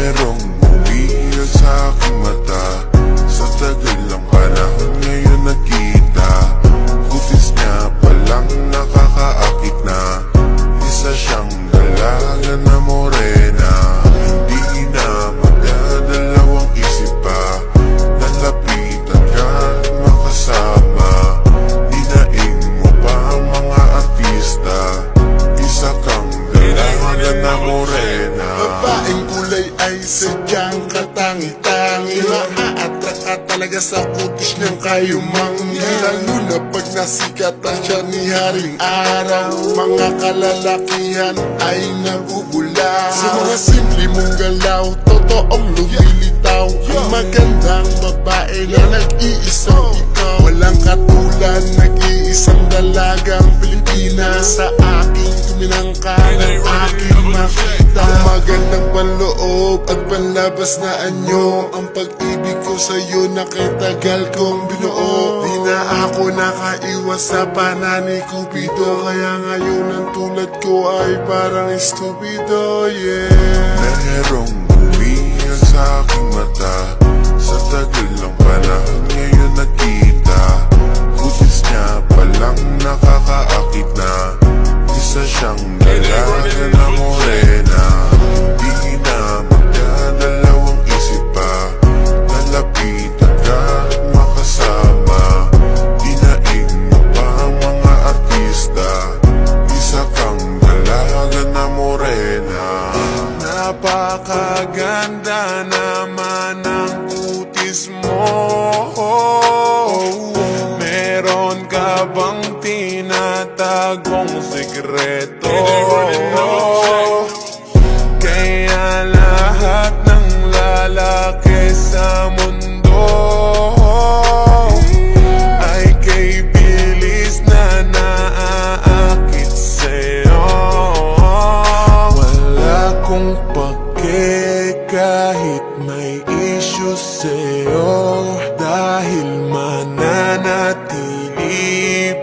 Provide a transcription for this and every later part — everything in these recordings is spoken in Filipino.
Merong umiyak sa aking mata, sa tagal ng panahon ngayon nakita. Kutis niya palang nakakaakit na, isa siyang dalaga na morena. Hindi na magdadalawang isip pa, nalapitan ka at makasama. Dinaing mo pa ang mga artista, isa kang dalaga na morena. Babaeng kulay ay sadyang katangi-tangi, Maaatrak ka talaga sa kutis niyang kayumangi. Lalo na pag nasikatan siya ni Haring Araw, mga kalalakihan ay nabubula. Sa mga simple mong galaw, totoong lumilitaw. Ang magandang babae na nag-iisang ikaw. Walang katulad, nag-iisang dalagang Pilipinas. Sa aking tuminangka ng aking makita. Ang magandang panloob at panlabas na anyo, ang pag-ibig ko sa'yo na katagal kong binuo. Di na ako nakaiwas sa panani Cupido, kaya ngayon ang tulad ko ay parang estupido, yeah. Merong umiyak sa aking mata, sa tagal ng panahon ngayon nakita. Kutis niya palang nakakaakit na, isa siyang dalaga na morena. Di na magdadalawang isip pa, nalapitan ka at makasama. Dinaing mo pa ang mga artista, isa kang dalaga na morena. Napakaganda naman ang kutis mo. Meron ka bang tinatagong sikreto? Kaya lahat ng lalaki sa mundo ay kay bilis na naaakit sa'yo. Wala kong pake kahit may issue sa'yo, dahil mananatili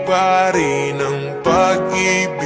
pa rin ang pag-ibig